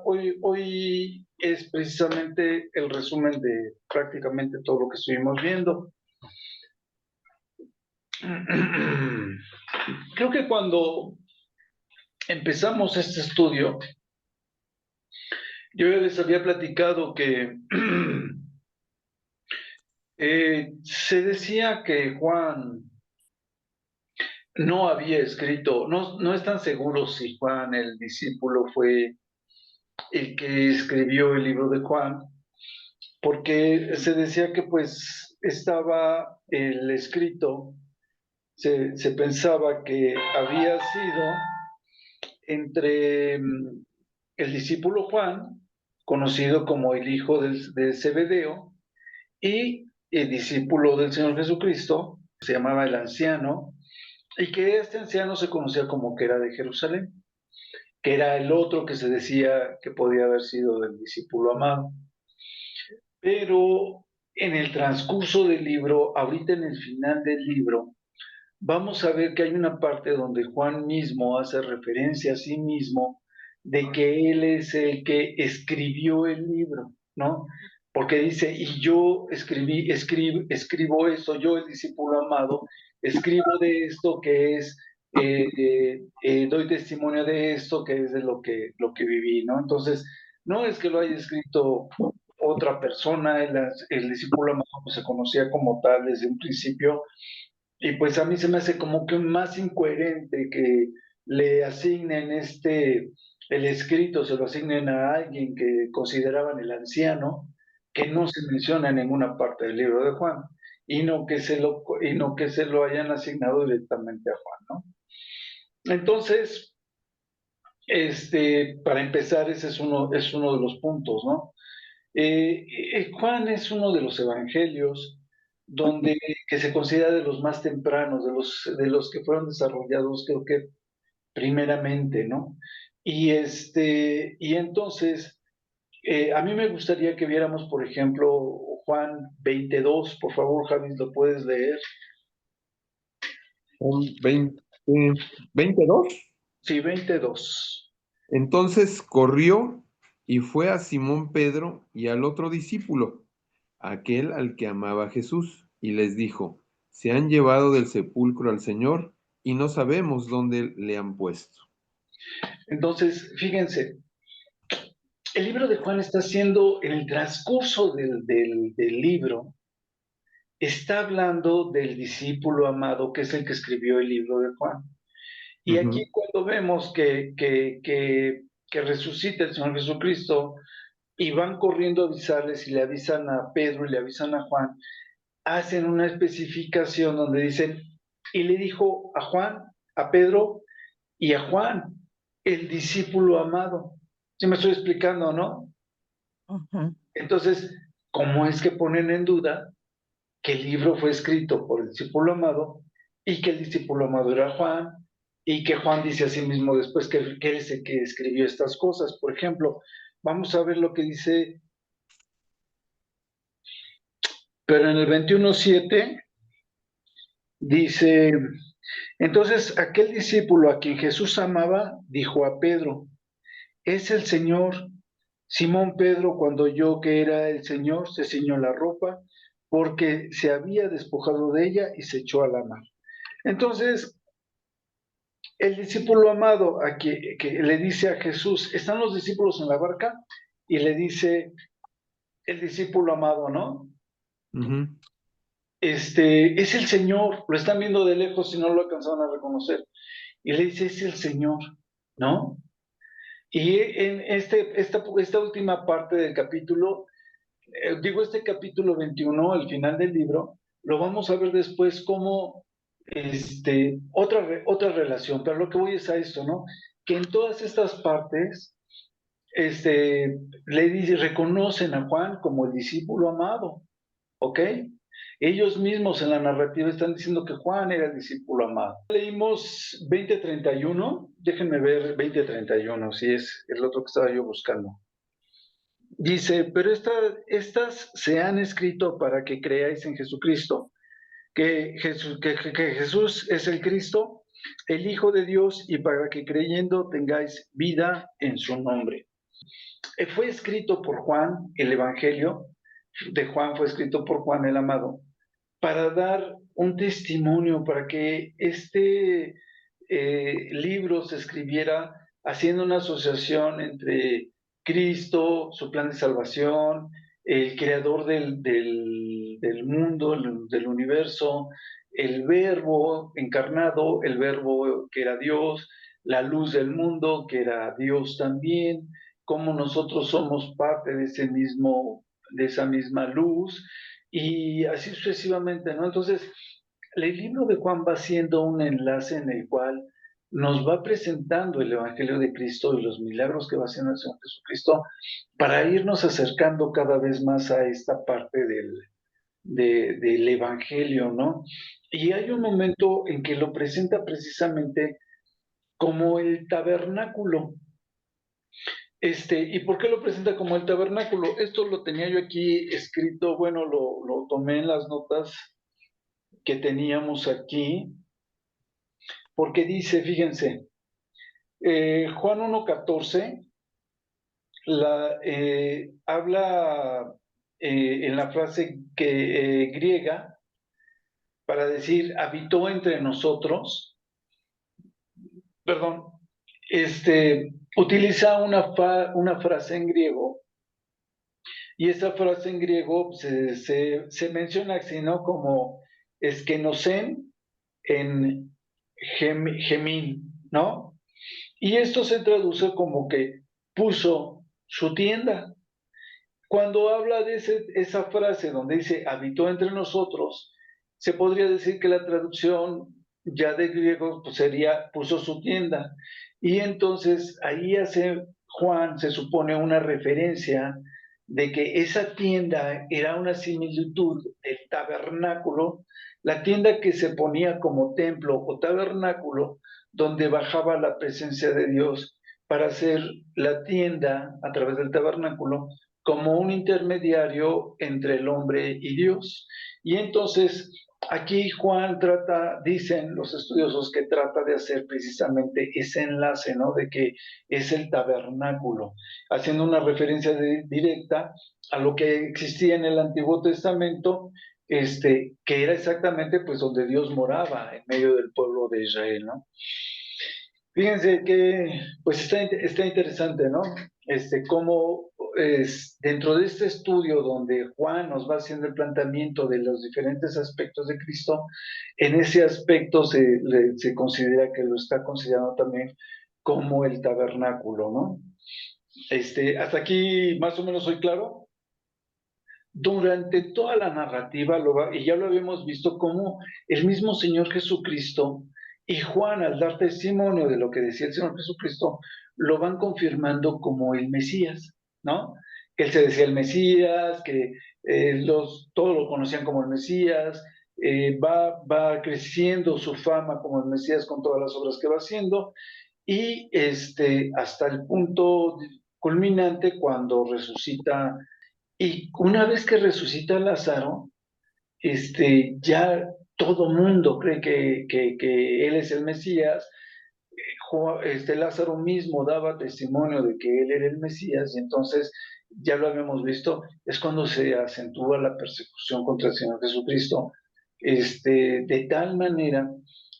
Hoy es precisamente el resumen de prácticamente todo lo que estuvimos viendo. Creo que cuando empezamos este estudio, yo ya les había platicado que se decía que Juan no había escrito, no están seguros si Juan, el discípulo, fue el que escribió el libro de Juan, porque se decía que pues estaba el escrito, se pensaba que había sido entre el discípulo Juan, conocido como el hijo de Zebedeo, y el discípulo del Señor Jesucristo, que se llamaba el anciano, y que este anciano se conocía como que era de Jerusalén, que era el otro que se decía que podía haber sido del discípulo amado. Pero en el transcurso del libro, ahorita en el final del libro, vamos a ver que hay una parte donde Juan mismo hace referencia a sí mismo de que él es el que escribió el libro, ¿no? Porque dice, y yo escribo esto, yo el discípulo amado, escribo de esto que es, doy testimonio de esto que es de lo que viví, ¿no? Entonces, no es que lo haya escrito otra persona, el discípulo amado pues, se conocía como tal desde un principio, y pues a mí se me hace como que más incoherente que le asignen el escrito, se lo asignen a alguien que consideraban el anciano, que no se menciona en ninguna parte del libro de Juan, y no que se lo hayan asignado directamente a Juan, ¿no? Entonces, para empezar, ese es uno de los puntos, ¿no? Juan es uno de los evangelios donde que se considera de los más tempranos, de los que fueron desarrollados, creo que primeramente, ¿no? Y entonces, a mí me gustaría que viéramos, por ejemplo, Juan 22, por favor, Javi, ¿lo puedes leer? Son 22. Sí, 22. Entonces corrió y fue a Simón Pedro y al otro discípulo, aquel al que amaba Jesús, y les dijo: se han llevado del sepulcro al Señor y no sabemos dónde le han puesto. Entonces, fíjense, el libro de Juan está siendo, en el transcurso del libro, está hablando del discípulo amado, que es el que escribió el libro de Juan. Y aquí Ujú. cuando vemos que resucita el Señor Jesucristo y van corriendo a avisarles y le avisan a Pedro y le avisan a Juan, hacen una especificación donde dicen, y le dijo a Juan, a Pedro y a Juan, el discípulo amado. ¿Sí me estoy explicando, no? Ujú. Entonces, ¿cómo es que ponen en duda que el libro fue escrito por el discípulo amado y que el discípulo amado era Juan y que Juan dice a sí mismo después que él es el que escribió estas cosas? Por ejemplo, vamos a ver lo que dice, pero en el 21:7 dice, entonces aquel discípulo a quien Jesús amaba dijo a Pedro, es el Señor. Simón Pedro, cuando oyó que era el Señor, se ciñó la ropa porque se había despojado de ella y se echó a la mar. Entonces, el discípulo amado que le dice a Jesús, están los discípulos en la barca, y le dice el discípulo amado, ¿no? Ujú. Es el Señor, lo están viendo de lejos y no lo alcanzaron a reconocer. Y le dice, es el Señor, ¿no? Y en esta última parte del capítulo, este capítulo 21, el final del libro, lo vamos a ver después como otra relación, pero lo que voy es a esto, ¿no? Que en todas estas partes, le dice, reconocen a Juan como el discípulo amado, ¿ok? Ellos mismos en la narrativa están diciendo que Juan era el discípulo amado. Leímos 20:31, déjenme ver 20:31, si es el otro que estaba yo buscando. Dice, pero estas se han escrito para que creáis en Jesucristo, que Jesús es el Cristo, el Hijo de Dios, y para que creyendo tengáis vida en su nombre. fue escrito por Juan, el Evangelio de Juan fue escrito por Juan el Amado, para dar un testimonio, para que este libro se escribiera haciendo una asociación entre Cristo, su plan de salvación, el creador del mundo, del universo, el verbo encarnado, el verbo que era Dios, la luz del mundo, que era Dios también, cómo nosotros somos parte de de esa misma luz, y así sucesivamente, ¿no? Entonces, el libro de Juan va siendo un enlace en el cual nos va presentando el Evangelio de Cristo y los milagros que va haciendo el Señor Jesucristo para irnos acercando cada vez más a esta parte del Evangelio, ¿no? Y hay un momento en que lo presenta precisamente como el tabernáculo. ¿Y por qué lo presenta como el tabernáculo? Esto lo tenía yo aquí escrito, bueno, lo tomé en las notas que teníamos aquí, porque dice, fíjense, Juan 1:14 habla en la frase griega para decir habitó entre nosotros, perdón, utiliza una frase en griego, y esa frase en griego se menciona así, ¿no? Como eskenocen en gemín, ¿no? Y esto se traduce como que puso su tienda. Cuando habla de esa frase donde dice habitó entre nosotros, se podría decir que la traducción ya de griego pues sería puso su tienda. Y entonces ahí hace Juan, se supone, una referencia de que esa tienda era una similitud del tabernáculo, la tienda que se ponía como templo o tabernáculo, donde bajaba la presencia de Dios para hacer la tienda a través del tabernáculo como un intermediario entre el hombre y Dios. Y entonces aquí Juan dicen los estudiosos que trata de hacer precisamente ese enlace, ¿no? De que es el tabernáculo, haciendo una referencia directa a lo que existía en el Antiguo Testamento, que era exactamente pues donde Dios moraba en medio del pueblo de Israel, ¿no? Fíjense que pues está interesante, ¿no? Cómo dentro de este estudio donde Juan nos va haciendo el planteamiento de los diferentes aspectos de Cristo, en ese aspecto se considera que lo está considerando también como el tabernáculo, ¿no? Hasta aquí más o menos soy claro. Durante toda la narrativa, y ya lo habíamos visto, como el mismo Señor Jesucristo y Juan, al dar testimonio de lo que decía el Señor Jesucristo, lo van confirmando como el Mesías, ¿no? Que él se decía el Mesías, que todos lo conocían como el Mesías, va creciendo su fama como el Mesías con todas las obras que va haciendo, y hasta el punto culminante cuando resucita. Y una vez que resucita Lázaro, ya todo mundo cree que él es el Mesías. Lázaro mismo daba testimonio de que él era el Mesías, y entonces, ya lo habíamos visto, es cuando se acentúa la persecución contra el Señor Jesucristo, de tal manera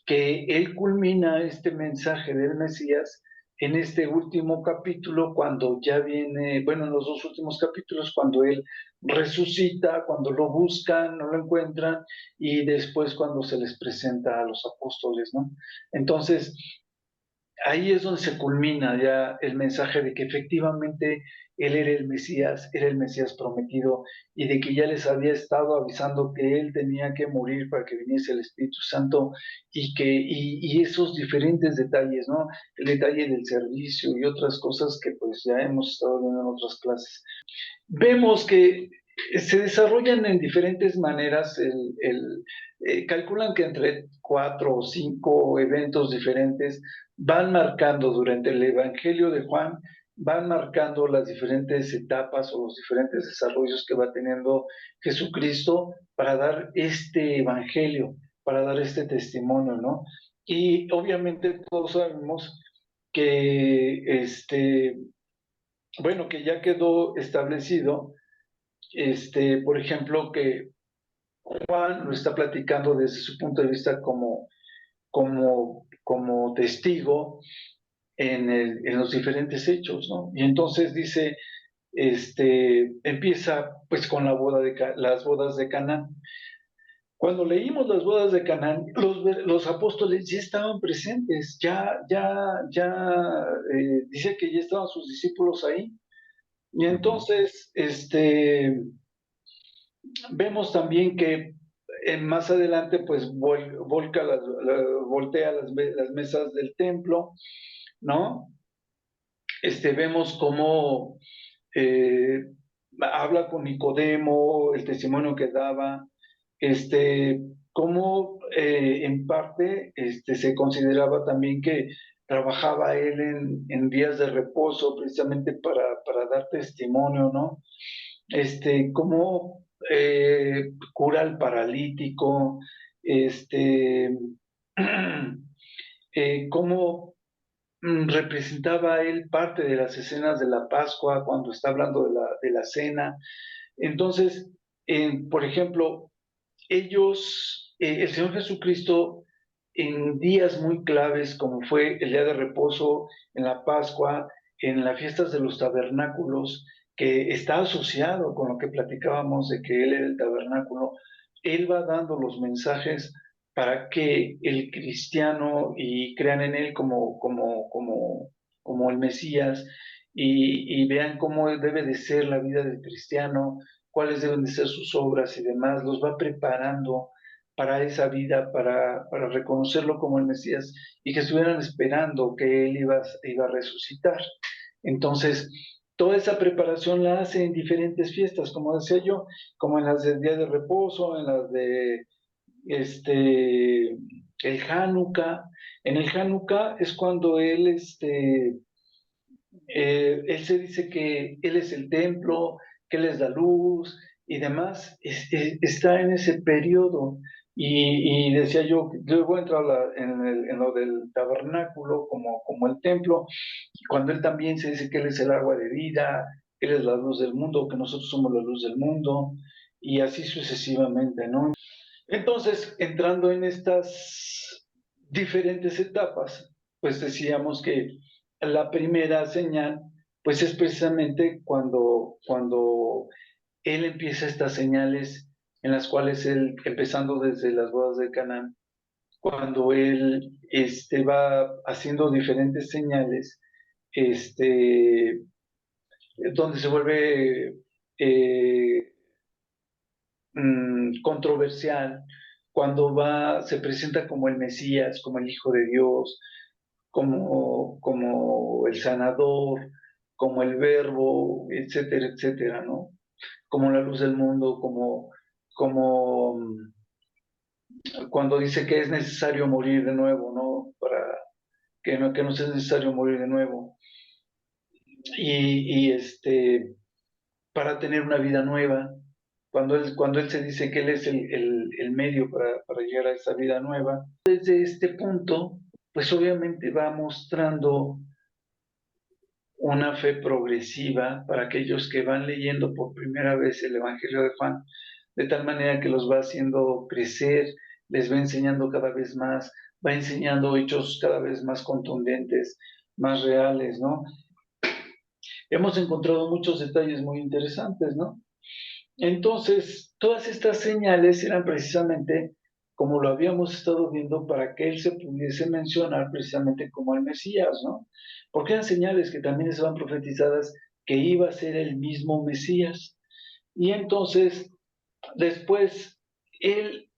que él culmina este mensaje del Mesías en este último capítulo, cuando ya viene, bueno, en los dos últimos capítulos, cuando él resucita, cuando lo buscan, no lo encuentran, y después cuando se les presenta a los apóstoles, ¿no? Entonces, ahí es donde se culmina ya el mensaje de que efectivamente él era el Mesías prometido, y de que ya les había estado avisando que él tenía que morir para que viniese el Espíritu Santo, y esos diferentes detalles, ¿no? El detalle del servicio y otras cosas que pues ya hemos estado viendo en otras clases. Vemos que se desarrollan en diferentes maneras. Calculan que entre 4 o 5 eventos diferentes van marcando durante el Evangelio de Juan, van marcando las diferentes etapas o los diferentes desarrollos que va teniendo Jesucristo para dar este Evangelio, para dar este testimonio, ¿no? Y obviamente todos sabemos que bueno, que ya quedó establecido, por ejemplo, que Juan lo está platicando desde su punto de vista como testigo en los diferentes hechos, ¿no? Y entonces dice, empieza pues con las bodas de Caná. Cuando leímos las bodas de Canaán, los apóstoles ya estaban presentes, dice que ya estaban sus discípulos ahí. Y entonces, vemos también que más adelante, pues, voltea las mesas del templo, ¿no? Vemos cómo eh, habla con Nicodemo, el testimonio que daba, cómo en parte se consideraba también que trabajaba él en días de reposo precisamente para dar testimonio, ¿no? Cómo cura al paralítico, cómo representaba él parte de las escenas de la Pascua cuando está hablando de la cena. Entonces, por ejemplo, el Señor Jesucristo, en días muy claves, como fue el día de reposo, en la Pascua, en las fiestas de los tabernáculos, que está asociado con lo que platicábamos de que Él era el tabernáculo, Él va dando los mensajes para que el cristiano y crean en Él como el Mesías y vean cómo debe de ser la vida del cristiano, cuáles deben de ser sus obras y demás, los va preparando para esa vida, para reconocerlo como el Mesías y que estuvieran esperando que Él iba a resucitar. Entonces, toda esa preparación la hace en diferentes fiestas, como decía yo, como en las del Día de Reposo, en las de el Hanukkah. En el Hanukkah es cuando él se dice que Él es el templo, que Él es la luz y demás. Está en ese periodo. Y decía yo, luego entra en lo del tabernáculo como el templo, cuando Él también se dice que Él es el agua de vida, que Él es la luz del mundo, que nosotros somos la luz del mundo, y así sucesivamente, ¿no? Entonces, entrando en estas diferentes etapas, pues decíamos que la primera señal, pues es precisamente cuando él empieza estas señales en las cuales él, empezando desde las bodas de Canaán, cuando él va haciendo diferentes señales, este, donde se vuelve controversial, cuando se presenta como el Mesías, como el Hijo de Dios, como el sanador, como el verbo, etcétera, etcétera, ¿no? Como la luz del mundo, como cuando dice que es necesario morir de nuevo, ¿no? Para que no sea necesario morir de nuevo. Y para tener una vida nueva, cuando él se dice que él es el medio para llegar a esa vida nueva. Desde este punto, pues obviamente va mostrando una fe progresiva para aquellos que van leyendo por primera vez el Evangelio de Juan, de tal manera que los va haciendo crecer, les va enseñando cada vez más, va enseñando hechos cada vez más contundentes, más reales, ¿no? Hemos encontrado muchos detalles muy interesantes, ¿no? Entonces, todas estas señales eran precisamente, como lo habíamos estado viendo, para que él se pudiese mencionar precisamente como el Mesías, ¿no? Porque eran señales que también estaban profetizadas que iba a ser el mismo Mesías. Y entonces, después, él,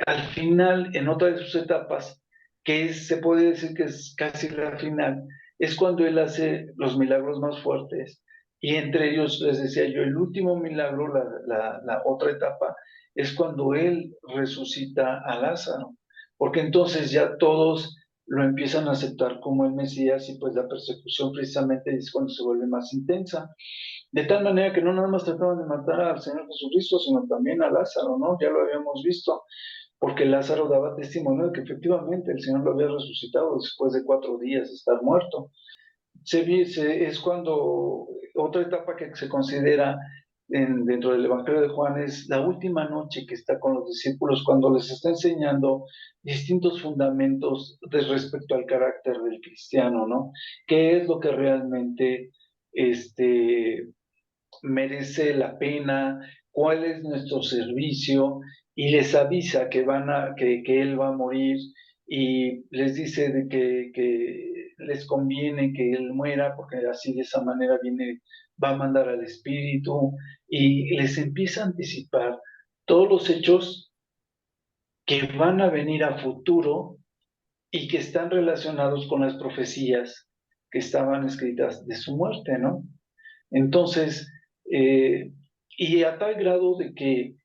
al final, en otra de sus etapas, se puede decir que es casi la final, es cuando él hace los milagros más fuertes. Y entre ellos, les decía yo, el último milagro, la otra etapa, es cuando él resucita a Lázaro. Porque entonces ya todos lo empiezan a aceptar como el Mesías y pues la persecución precisamente es cuando se vuelve más intensa. De tal manera que no nada más trataban de matar al Señor Jesucristo, sino también a Lázaro, ¿no? Ya lo habíamos visto, porque Lázaro daba testimonio de que efectivamente el Señor lo había resucitado después de 4 días de estar muerto. es cuando otra etapa que se considera dentro del Evangelio de Juan es la última noche que está con los discípulos, cuando les está enseñando distintos fundamentos respecto al carácter del cristiano, ¿no? ¿Qué es lo que realmente merece la pena? ¿Cuál es nuestro servicio? Y les avisa que él va a morir, y les dice de que les conviene que él muera, porque así de esa manera va a mandar al Espíritu, y les empieza a anticipar todos los hechos que van a venir a futuro y que están relacionados con las profecías que estaban escritas de su muerte, ¿no? Entonces, y a tal grado de que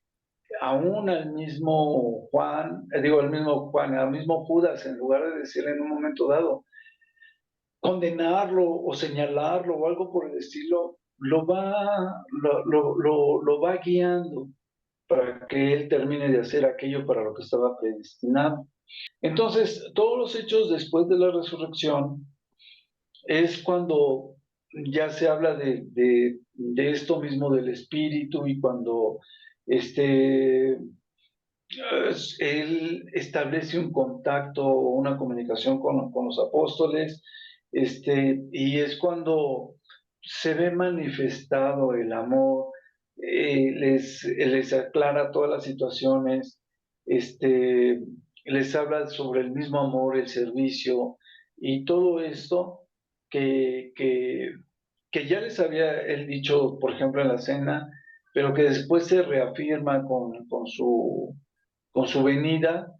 aún al mismo Juan, al mismo Judas, en lugar de decirle en un momento dado, condenarlo o señalarlo o algo por el estilo, lo va guiando para que él termine de hacer aquello para lo que estaba predestinado. Entonces, todos los hechos después de la resurrección es cuando ya se habla de esto mismo del Espíritu, y cuando él establece un contacto o una comunicación con los apóstoles, y es cuando se ve manifestado el amor, les aclara todas las situaciones, les habla sobre el mismo amor, el servicio y todo esto que, que, que ya les había él dicho, por ejemplo, en la cena, pero que después se reafirma con su venida,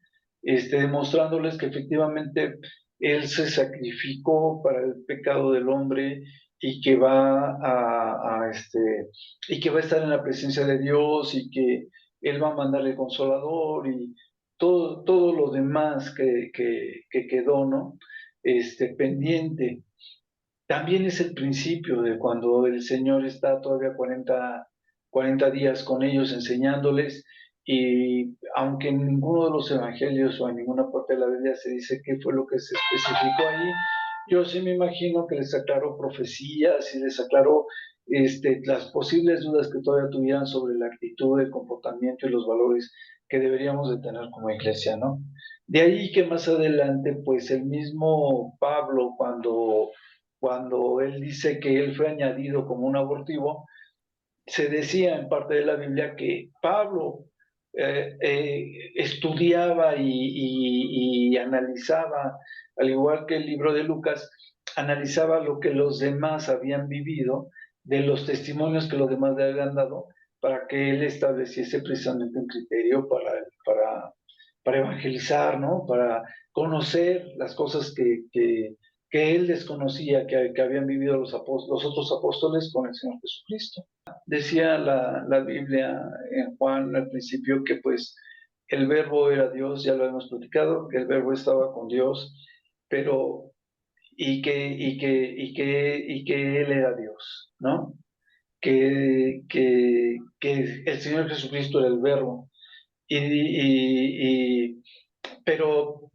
demostrándoles que efectivamente Él se sacrificó para el pecado del hombre, y que y que va a estar en la presencia de Dios, y que Él va a mandar el Consolador, y todo lo demás que quedó, ¿no? Pendiente. También es el principio de cuando el Señor está todavía 40 días con ellos enseñándoles, y aunque en ninguno de los evangelios o en ninguna parte de la Biblia se dice qué fue lo que se especificó ahí, yo sí me imagino que les aclaró profecías y les aclaró las posibles dudas que todavía tuvieran sobre la actitud, el comportamiento y los valores que deberíamos de tener como iglesia, ¿no? De ahí que más adelante, pues el mismo Pablo, cuando él dice que él fue añadido como un abortivo, se decía en parte de la Biblia que Pablo estudiaba y analizaba, al igual que el libro de Lucas, analizaba lo que los demás habían vivido, de los testimonios que los demás le habían dado, para que él estableciese precisamente un criterio para evangelizar, ¿no? Para conocer las cosas que él desconocía, que habían vivido los otros apóstoles con el Señor Jesucristo. Decía la Biblia en Juan al principio que pues el verbo era Dios, ya lo hemos platicado, que el verbo estaba con Dios, pero y que Él era Dios, ¿no? Que el Señor Jesucristo era el verbo. Pero,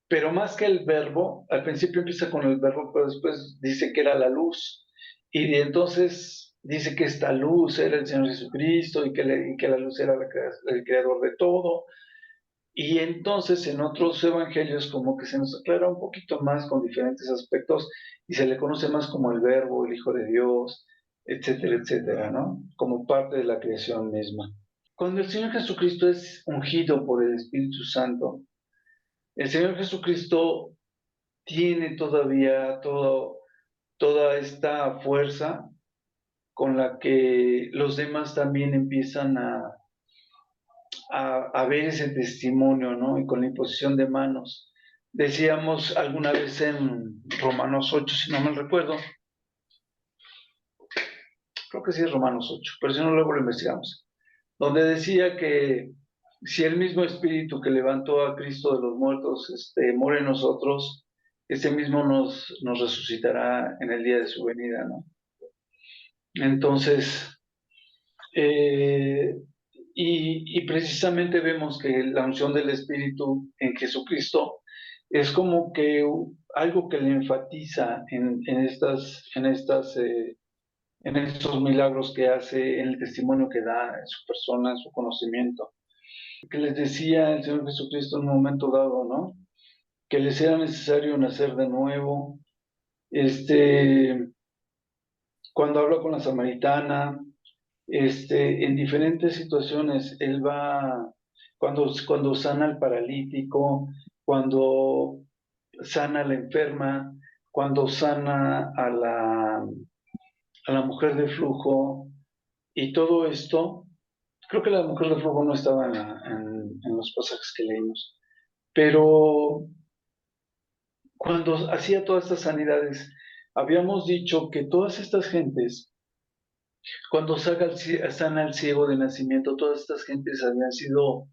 pero más que el verbo, al principio empieza con el verbo, pero después dice que era la luz. Y entonces dice que esta luz era el Señor Jesucristo, y que la luz era el creador de todo. Y entonces en otros evangelios como que se nos aclara un poquito más con diferentes aspectos, y se le conoce más como el Verbo, el Hijo de Dios, etcétera, etcétera, ¿no? Como parte de la creación misma. Cuando el Señor Jesucristo es ungido por el Espíritu Santo, el Señor Jesucristo tiene todavía toda esta fuerza con la que los demás también empiezan a ver ese testimonio, ¿no? Y con la imposición de manos. Decíamos alguna vez en Romanos 8, si no mal recuerdo, creo que sí es Romanos 8, pero si no luego lo investigamos, donde decía que si el mismo Espíritu que levantó a Cristo de los muertos mora en nosotros, ese mismo nos resucitará en el día de su venida, ¿no? Entonces, y precisamente vemos que la unción del Espíritu en Jesucristo es como que algo que le enfatiza en estos milagros que hace, en el testimonio que da, en su persona, en su conocimiento. Que les decía el Señor Jesucristo en un momento dado, ¿no? Que les era necesario nacer de nuevo. Cuando habla con la samaritana, en diferentes situaciones, él va, cuando sana al paralítico, cuando sana a la enferma, cuando sana a la mujer de flujo, y todo esto, creo que la mujer de flujo no estaba en los pasajes que leímos, pero cuando hacía todas estas sanidades, habíamos dicho que todas estas gentes, cuando sana al ciego de nacimiento, todas estas gentes habían sido,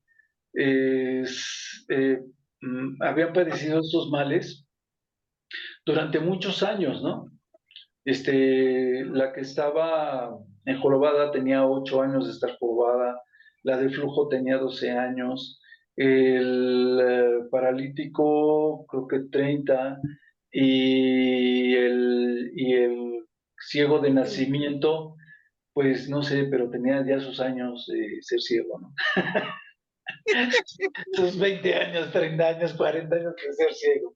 eh, habían padecido estos males durante muchos años, ¿no? La que estaba enjorobada tenía 8 años de estar jorobada, la de flujo tenía 12 años, el paralítico creo que 30, y el ciego de nacimiento, pues no sé, pero tenía ya sus años de ser ciego, ¿no? Sus 20 años, 30 años, 40 años de ser ciego.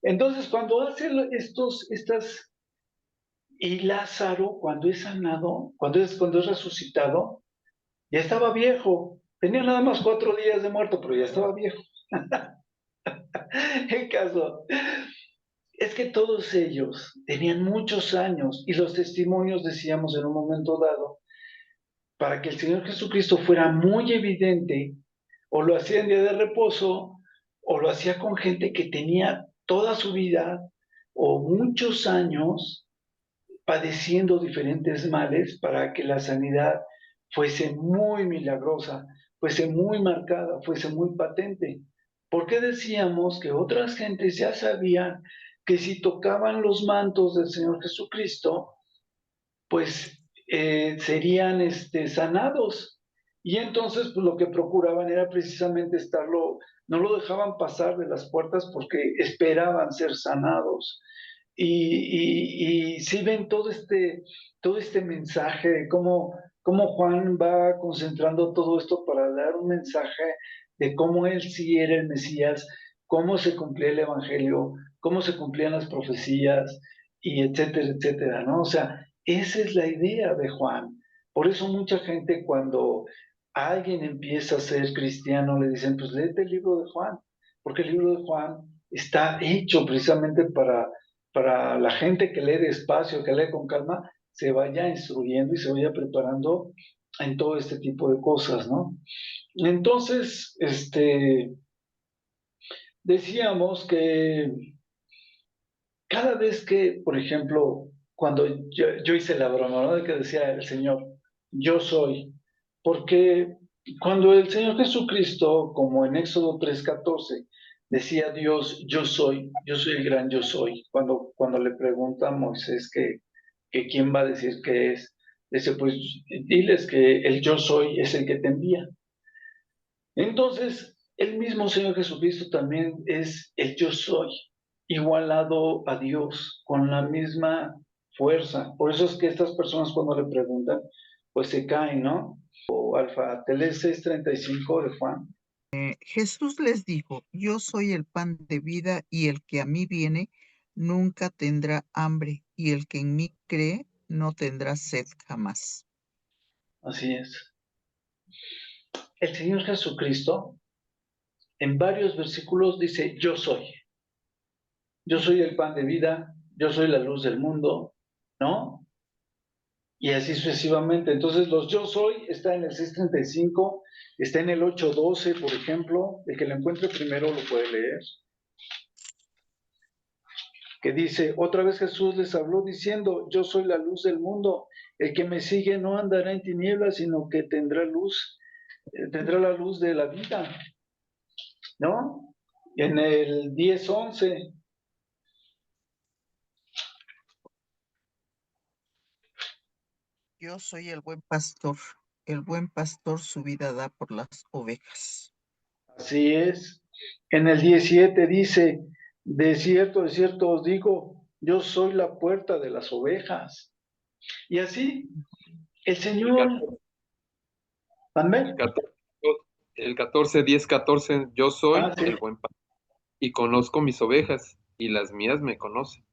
Entonces, cuando hace estas y Lázaro, cuando es sanado, cuando es resucitado, ya estaba viejo. Tenía nada más 4 días de muerto, pero ya estaba viejo. El caso es que todos ellos tenían muchos años y los testimonios, decíamos en un momento dado, para que el Señor Jesucristo fuera muy evidente, o lo hacía en día de reposo, o lo hacía con gente que tenía toda su vida o muchos años padeciendo diferentes males para que la sanidad fuese muy milagrosa, fuese muy marcada, fuese muy patente. Porque decíamos que otras gentes ya sabían que si tocaban los mantos del Señor Jesucristo, pues serían sanados. Y entonces pues, lo que procuraban era precisamente no lo dejaban pasar de las puertas porque esperaban ser sanados. Y sí ven todo este mensaje de cómo Juan va concentrando todo esto para dar un mensaje de cómo él sí era el Mesías, cómo se cumplía el Evangelio, cómo se cumplían las profecías, y etcétera, etcétera, ¿no? O sea, esa es la idea de Juan. Por eso mucha gente cuando alguien empieza a ser cristiano le dicen, pues léete el libro de Juan, porque el libro de Juan está hecho precisamente para la gente que lee despacio, que lee con calma, se vaya instruyendo y se vaya preparando en todo este tipo de cosas, ¿no? Entonces, decíamos que cada vez que, por ejemplo, cuando yo hice la broma, ¿no? De que decía el Señor, yo soy, porque cuando el Señor Jesucristo, como en Éxodo 3:14, decía Dios, yo soy el gran yo soy, cuando le pregunta a Moisés que quién va a decir que es, dice, pues diles que el yo soy es el que te envía. Entonces, el mismo Señor Jesucristo también es el yo soy, igualado a Dios, con la misma fuerza. Por eso es que estas personas cuando le preguntan, pues se caen, ¿no? O Alfa, te lees 6:35 de Juan. Jesús les dijo, yo soy el pan de vida y el que a mí viene nunca tendrá hambre y el que en mí cree no tendrá sed jamás. Así es. El Señor Jesucristo en varios versículos dice, yo soy. Yo soy el pan de vida, yo soy la luz del mundo, ¿no? Y así sucesivamente. Entonces, los yo soy está en el 6:35, está en el 8:12, por ejemplo. El que lo encuentre primero lo puede leer. Que dice, otra vez Jesús les habló diciendo, yo soy la luz del mundo. El que me sigue no andará en tinieblas, sino que tendrá luz, tendrá la luz de la vida, ¿no? En el 10:11. Yo soy el buen pastor su vida da por las ovejas. Así es. En el 17 dice, de cierto os digo, yo soy la puerta de las ovejas. Y así, el El Señor, 14, el amén. 14, el 14, 10, 14, yo Ah, soy sí. el buen pastor y conozco mis ovejas y las mías me conocen.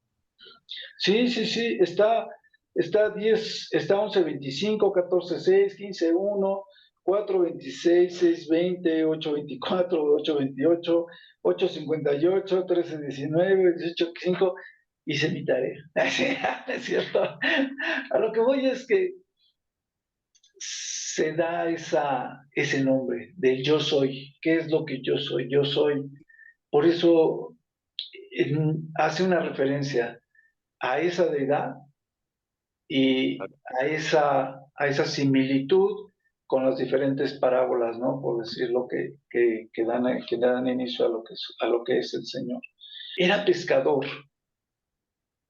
Sí, sí, sí, está 10, está 11, 25, 14, 6, 15, 1, 4, 26, 6, 20, 8, 24, 8, 28, 8, 58, 13, 19, 18, 5, hice mi tarea. Es cierto. A lo que voy es que se da ese nombre del yo soy. ¿Qué es lo que yo soy? Yo soy. Por eso hace una referencia a esa deidad y a esa similitud con las diferentes parábolas, ¿no? Por decirlo, que dan inicio a lo que es el Señor. Era pescador,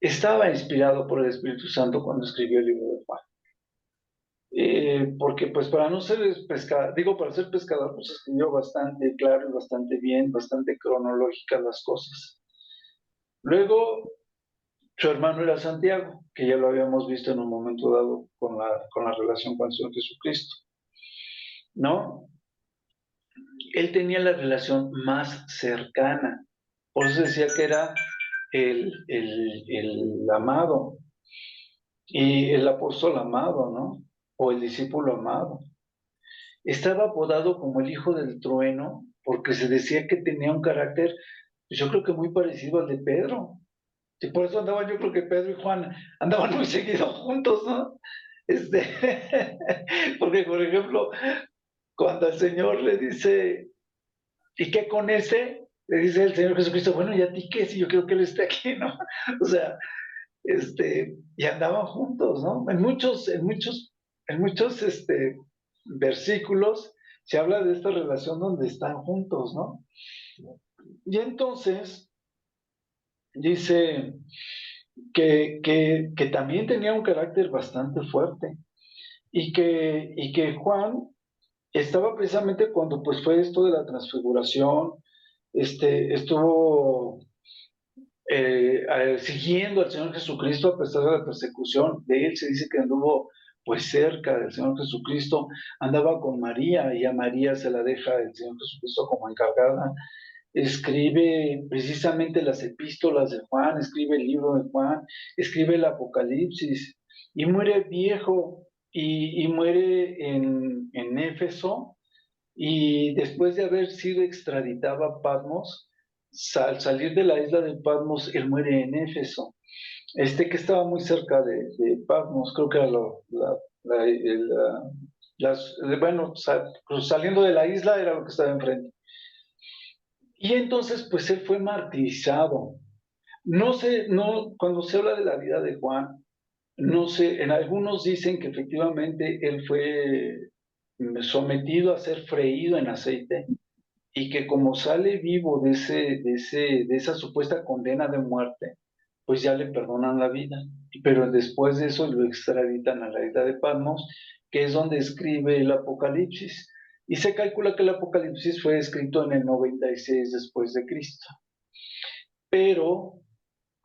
estaba inspirado por el Espíritu Santo cuando escribió el libro de Juan. Porque pues para no ser pescador, digo, para ser pescador, pues escribió bastante claro y bastante bien, bastante cronológicas las cosas. Luego, su hermano era Santiago, que ya lo habíamos visto en un momento dado con la relación con el Señor Jesucristo, ¿no? Él tenía la relación más cercana, por eso decía que era el amado y el apóstol amado, ¿no? O el discípulo amado. Estaba apodado como el hijo del trueno porque se decía que tenía un carácter, pues yo creo que muy parecido al de Pedro. Y por eso andaban, yo creo que Pedro y Juan andaban muy seguido juntos, ¿no? Este, porque, por ejemplo, cuando el Señor le dice, ¿y qué con ese? Le dice el Señor Jesucristo, bueno, ¿y a ti qué? Si yo creo que Él esté aquí, ¿no? O sea, y andaban juntos, ¿no? En muchos versículos se habla de esta relación donde están juntos, ¿no? Y entonces dice que también tenía un carácter bastante fuerte y que Juan estaba precisamente cuando pues fue esto de la transfiguración, estuvo siguiendo al Señor Jesucristo a pesar de la persecución. De él se dice que anduvo pues cerca del Señor Jesucristo, andaba con María y a María se la deja el Señor Jesucristo como encargada. Escribe precisamente las epístolas de Juan, escribe el libro de Juan, escribe el Apocalipsis y muere viejo y muere en Éfeso y después de haber sido extraditado a Patmos, al salir de la isla de Patmos, él muere en Éfeso. Que estaba muy cerca de Patmos, creo que era bueno, pues saliendo de la isla era lo que estaba enfrente. Y entonces, pues él fue martirizado. No sé, no, cuando se habla de la vida de Juan, no sé, en algunos dicen que efectivamente él fue sometido a ser freído en aceite y que como sale vivo de esa supuesta condena de muerte, pues ya le perdonan la vida. Pero después de eso lo extraditan a la isla de Patmos, que es donde escribe el Apocalipsis. Y se calcula que el Apocalipsis fue escrito en el 96 después de Cristo. Pero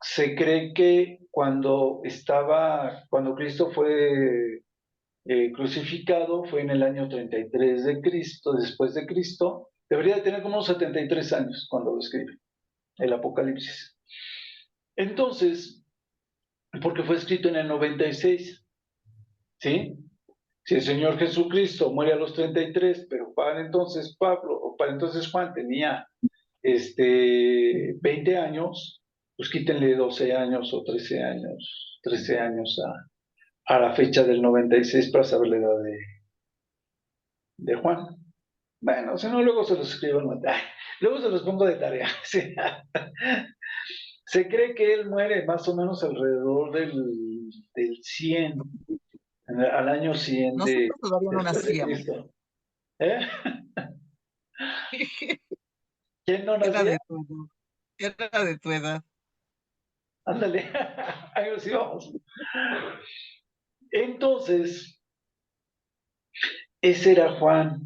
se cree que cuando Cristo fue crucificado, fue en el año 33 de Cristo, después de Cristo. Debería de tener como unos 73 años cuando lo escribe, el Apocalipsis. Entonces, porque fue escrito en el 96, ¿sí? Si el Señor Jesucristo muere a los 33, pero para entonces Pablo, o para entonces Juan tenía 20 años, pues quítenle 12 años o 13 años a la fecha del 96 para saber la edad de Juan. Bueno, si no, luego se los escribo en luego se los pongo de tarea. Sí. Se cree que él muere más o menos alrededor del 100, al año 100 Nosotros todavía no después de nacíamos. Cristo. ¿Eh? ¿Quién no Era nacía? de tu edad. Era de tu edad. Ándale, ahí nos íbamos. Entonces, ese era Juan,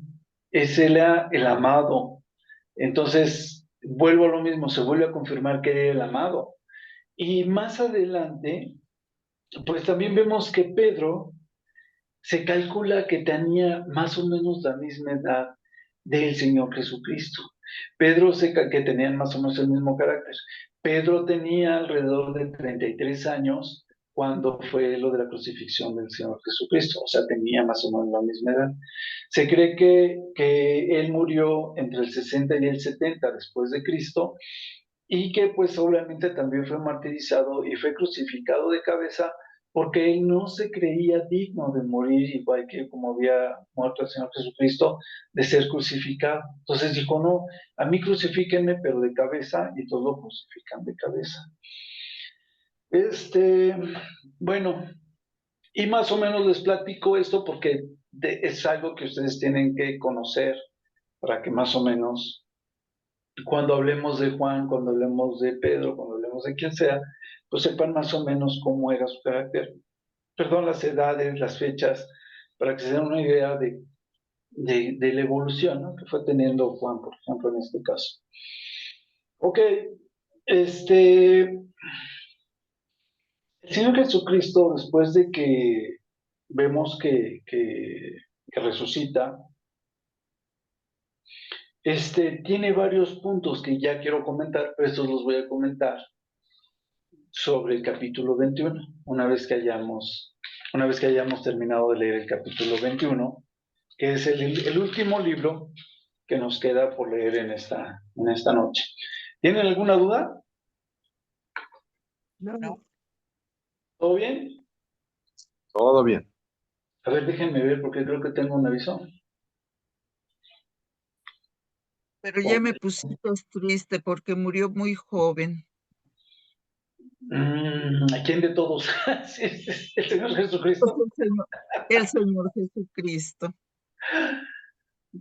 ese era el amado. Entonces, vuelvo a lo mismo, se vuelve a confirmar que era el amado. Y más adelante, pues también vemos que Pedro se calcula que tenía más o menos la misma edad del Señor Jesucristo. Pedro que tenían más o menos el mismo carácter. Pedro tenía alrededor de 33 años cuando fue lo de la crucifixión del Señor Jesucristo, o sea, tenía más o menos la misma edad. Se cree que él murió entre el 60 y el 70 después de Cristo, y que pues obviamente también fue martirizado y fue crucificado de cabeza porque él no se creía digno de morir igual que como había muerto el Señor Jesucristo, de ser crucificado. Entonces dijo, no, a mí crucifíquenme pero de cabeza, y todos lo crucifican de cabeza. Bueno, y más o menos les platico esto porque es algo que ustedes tienen que conocer para que más o menos cuando hablemos de Juan, cuando hablemos de Pedro, cuando hablemos de quien sea, pues sepan más o menos cómo era su carácter. Perdón, las edades, las fechas, para que se den una idea de la evolución, ¿no?, que fue teniendo Juan, por ejemplo, en este caso. Ok, el Señor Jesucristo, después de que vemos que resucita, tiene varios puntos que ya quiero comentar, pero estos los voy a comentar sobre el capítulo 21, una vez que hayamos terminado de leer el capítulo 21, que es el último libro que nos queda por leer en esta noche. ¿Tienen alguna duda? No, ¿Todo bien? Todo bien. A ver, déjenme ver porque creo que tengo un aviso. pero ya me pusiste triste porque murió muy joven. ¿A quién de todos? Sí, sí, el Señor Pues Jesucristo. el Señor Jesucristo.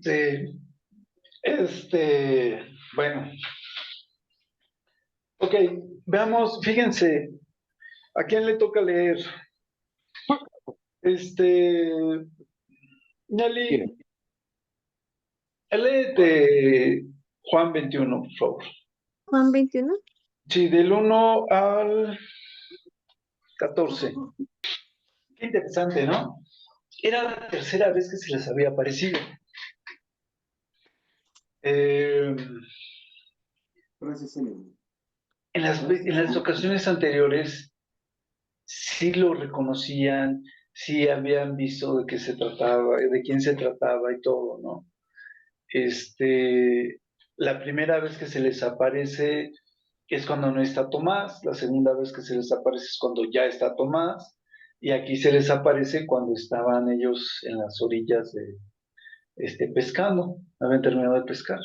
Sí. Bueno, ok, veamos, fíjense, ¿a quién le toca leer? Nelly, Mire, léete Juan 21, por favor. Juan 21. Sí, del 1 al 14. Qué interesante, ¿no? Era la tercera vez que se les había aparecido. En las ocasiones anteriores sí lo reconocían, sí habían visto de qué se trataba, de quién se trataba y todo, ¿no? La primera vez que se les aparece es cuando no está Tomás, la segunda vez que se les aparece es cuando ya está Tomás, y aquí se les aparece cuando estaban ellos en las orillas de pescando, habían terminado de pescar.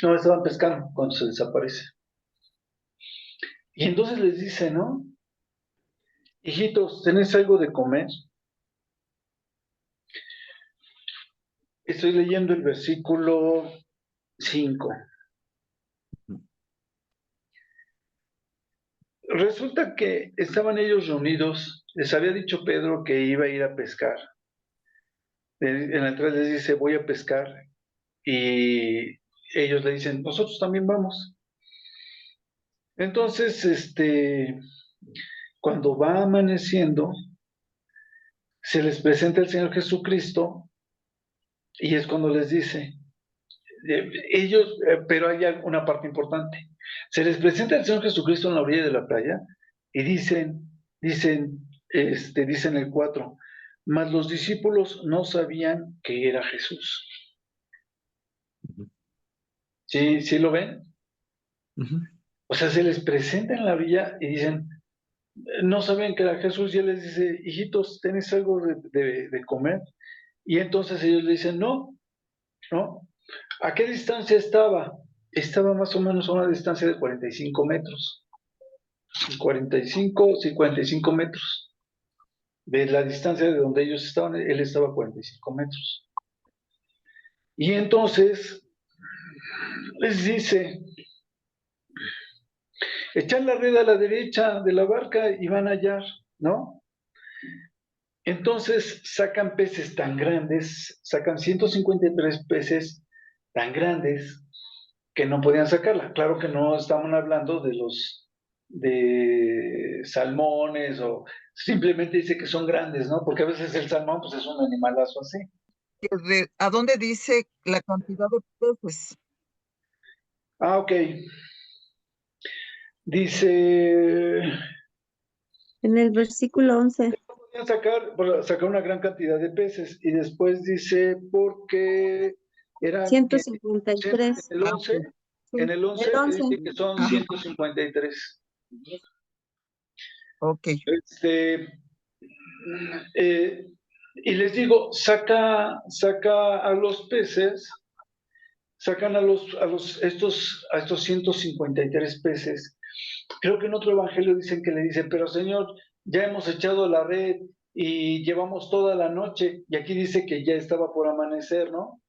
No, estaban pescando cuando se les aparece. Y entonces les dice, ¿no? Hijitos, ¿tenéis algo de comer? Estoy leyendo el versículo 5. Resulta que estaban ellos reunidos, les había dicho Pedro que iba a ir a pescar. En la entrada les dice, voy a pescar, y ellos le dicen, nosotros también vamos. Entonces, cuando va amaneciendo, se les presenta el Señor Jesucristo, y es cuando les dice, pero hay una parte importante. Se les presenta el Señor Jesucristo en la orilla de la playa, y dicen el 4, mas los discípulos no sabían que era Jesús. ¿Sí, sí lo ven? O sea, se les presenta en la orilla y dicen, no saben que era Jesús, y él les dice, hijitos, ¿tenéis algo de comer? Y entonces ellos le dicen, no, no. ¿A qué distancia estaba? Estaba más o menos a una distancia de 45 metros. 45 metros. De la distancia de donde ellos estaban, él estaba a 45 metros. Y entonces les dice, echad la red a la derecha de la barca y van a hallar, ¿no? Entonces sacan peces tan grandes, sacan 153 peces tan grandes, que no podían sacarla. Claro que no estaban hablando de salmones o simplemente dice que son grandes, ¿no? Porque a veces el salmón pues es un animalazo así. ¿A dónde dice la cantidad de peces? Ah, ok. Dice, En el versículo 11. podían sacar una gran cantidad de peces y después dice porque eran que 153. en el 11, Ok. Sí, en el 11 el 11. dice que son Ajá. 153. Ok. Y les digo, saca a los peces, sacan a estos 153 peces. Creo que en otro evangelio dicen que le dicen, pero Señor, ya hemos echado la red y llevamos toda la noche, y aquí dice que ya estaba por amanecer, ¿no?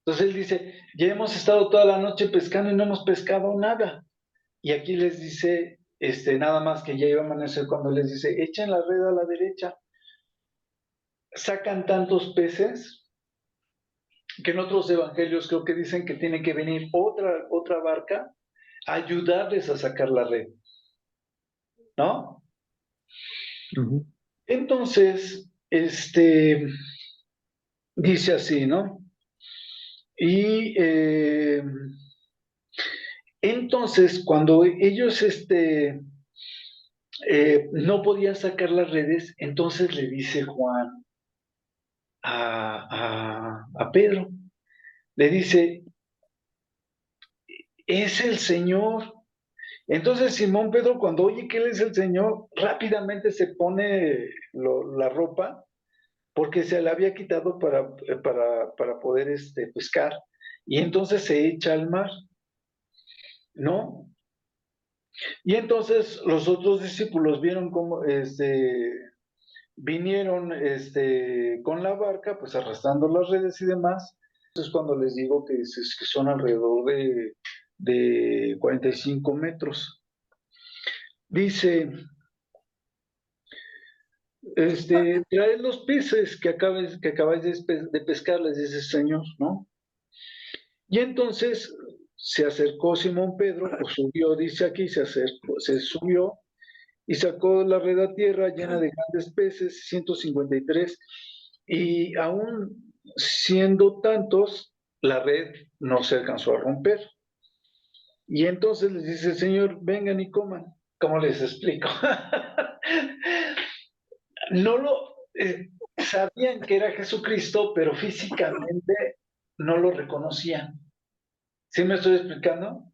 Entonces él dice, ya hemos estado toda la noche pescando y no hemos pescado nada. Y aquí les dice, nada más que ya iba a amanecer cuando les dice, echen la red a la derecha. Sacan tantos peces que en otros evangelios creo que dicen que tiene que venir otra barca a ayudarles a sacar la red, ¿no? Ujú. Entonces, dice así, ¿no? Y entonces, cuando ellos no podían sacar las redes, entonces le dice Juan a Pedro, le dice, es el Señor. Entonces Simón Pedro, cuando oye que él es el Señor, rápidamente se pone la ropa porque se la había quitado para poder pescar. Y entonces se echa al mar, ¿no? Y entonces los otros discípulos vieron cómo vinieron con la barca, pues arrastrando las redes y demás. Entonces cuando les digo que son alrededor de 45 metros. Dice, traed los peces que acabáis de pescar, les dice el Señor, ¿no? Y entonces se acercó Simón Pedro, o subió, dice aquí, se subió y sacó la red a tierra llena de grandes peces, 153, y aún siendo tantos, la red no se alcanzó a romper. Y entonces les dice el Señor, vengan y coman. ¿Cómo les explico? No sabían que era Jesucristo, pero físicamente no lo reconocían. ¿Sí me estoy explicando?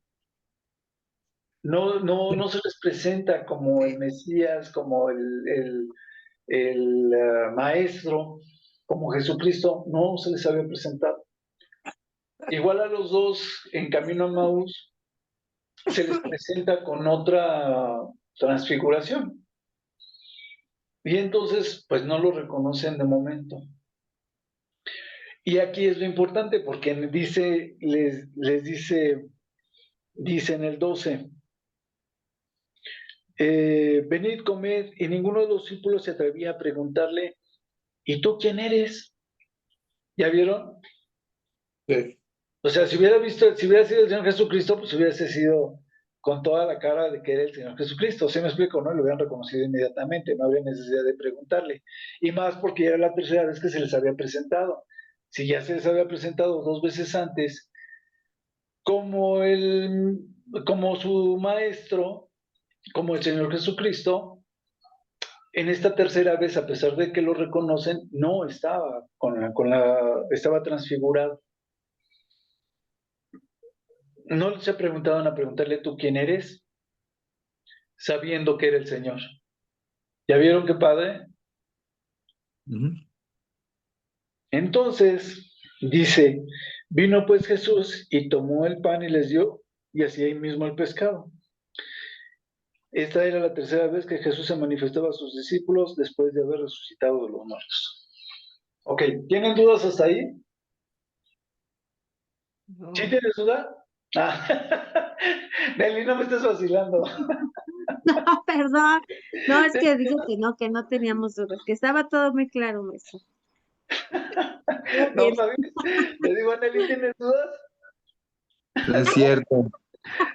No se les presenta como el Mesías, como el Maestro, como Jesucristo, no se les había presentado. Igual a los dos en camino a Maús se les presenta con otra transfiguración. Y entonces, pues no lo reconocen de momento. Y aquí es lo importante porque les dice en el 12, venid, comed, y ninguno de los discípulos se atrevía a preguntarle, ¿y tú quién eres? ¿Ya vieron? Sí. O sea, si hubiera sido el Señor Jesucristo, pues hubiese sido con toda la cara de que era el Señor Jesucristo. ¿Sí me explico, no? Lo hubieran reconocido inmediatamente, no habría necesidad de preguntarle. Y más porque ya era la tercera vez que se les había presentado. Si ya se les había presentado dos veces antes, como, como su maestro, como el Señor Jesucristo, en esta tercera vez, a pesar de que lo reconocen, no estaba estaba transfigurado. No se preguntaban a preguntarle tú quién eres, sabiendo que era el Señor. ¿Ya vieron qué padre? Ujú. Entonces, dice, vino pues Jesús y tomó el pan y les dio, y así ahí mismo el pescado. Esta era la tercera vez que Jesús se manifestaba a sus discípulos después de haber resucitado de los muertos. Ok, ¿tienen dudas hasta ahí? No, ¿Sí tienes duda? Ah. Nelly, no me estés vacilando. perdón. No, es que dije que no teníamos dudas, que estaba todo muy claro, maestro. Todo No, bien. ¿sabes? Le digo a Nelly, ¿tienes dudas? No es cierto.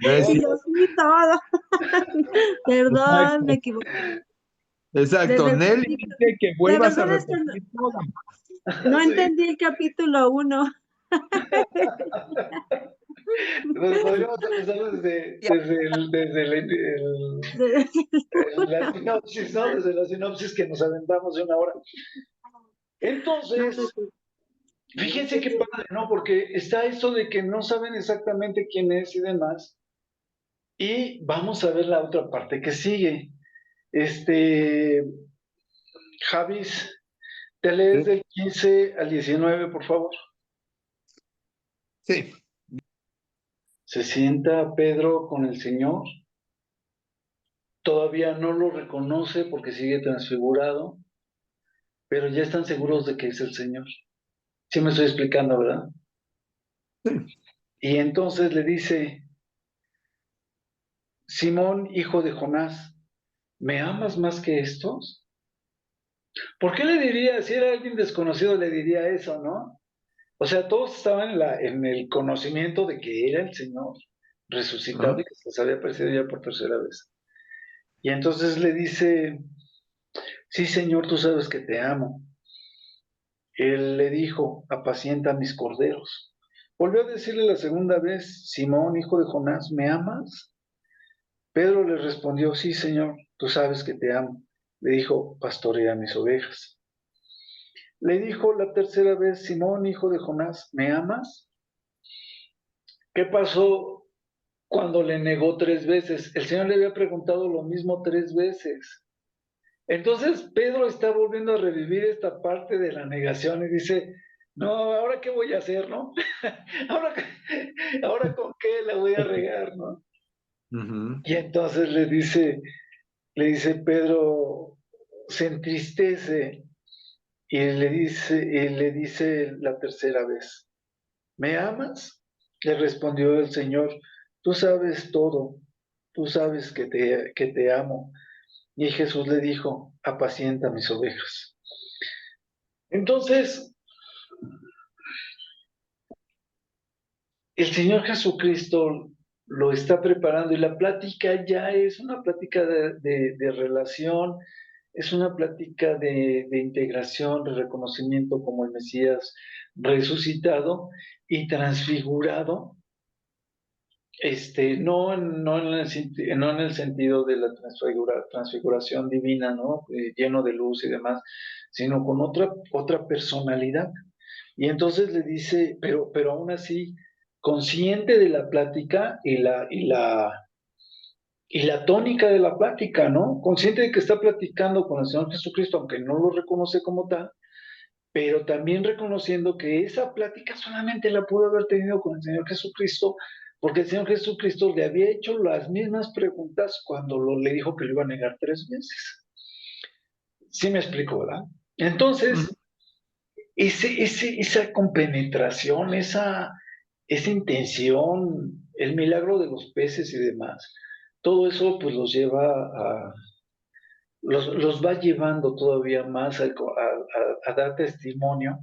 No es Y cierto. yo sí, todo. Perdón, me equivoqué. Exacto. Desde el Nelly principio. dice que De vuelvas a verdad es que repetir todo. no Sí. entendí el capítulo 1. Pues podríamos empezar desde la sinopsis, ¿no? Desde la sinopsis que nos aventamos de una hora. Entonces, fíjense qué padre, ¿no? Porque está esto de que no saben exactamente quién es y demás. Y vamos a ver la otra parte que sigue. Javis, te lees Sí. del 15 al 19, por favor. Sí. Se sienta Pedro con el Señor. Todavía no lo reconoce porque sigue transfigurado, pero ya están seguros de que es el Señor. Sí me estoy explicando, ¿verdad? Sí. Y entonces le dice, Simón, hijo de Jonás, ¿me amas más que estos? ¿Por qué le diría, si era alguien desconocido, le diría eso, ¿no? O sea, todos estaban en el conocimiento de que era el Señor resucitado y que se les había aparecido ya por tercera vez. Y entonces le dice, sí, Señor, tú sabes que te amo. Él le dijo, apacienta mis corderos. Volvió a decirle la segunda vez, Simón, hijo de Jonás, ¿me amas? Pedro le respondió, sí, Señor, tú sabes que te amo. Le dijo, pastorea mis ovejas. Le dijo la tercera vez, Simón, hijo de Jonás, ¿me amas? ¿Qué pasó cuando le negó 3 veces? El Señor le había preguntado lo mismo 3 veces. Entonces Pedro está volviendo a revivir esta parte de la negación y dice, no, ¿ahora qué voy a hacer, no? ¿Ahora, ahora con qué la voy a regar, no? Ujú. Y entonces le dice Pedro, se entristece y le dice la tercera vez, ¿me amas? Le respondió el Señor, tú sabes todo, tú sabes que te amo. Y Jesús le dijo, apacienta mis ovejas. Entonces, el Señor Jesucristo lo está preparando y la plática ya es una plática de relación, es una plática de integración, de reconocimiento como el Mesías resucitado y transfigurado, no en el sentido de la transfiguración divina, ¿no? Lleno de luz y demás, sino con otra personalidad. Y entonces le dice, pero aún así, consciente de la plática y la tónica de la plática, ¿no? Consciente de que está platicando con el Señor Jesucristo, aunque no lo reconoce como tal, pero también reconociendo que esa plática solamente la pudo haber tenido con el Señor Jesucristo, porque el Señor Jesucristo le había hecho las mismas preguntas cuando le dijo que lo iba a negar 3 veces. Sí me explico, ¿verdad? Ujú. Entonces, esa compenetración, esa intención, el milagro de los peces y demás, todo eso pues los va llevando todavía más a dar testimonio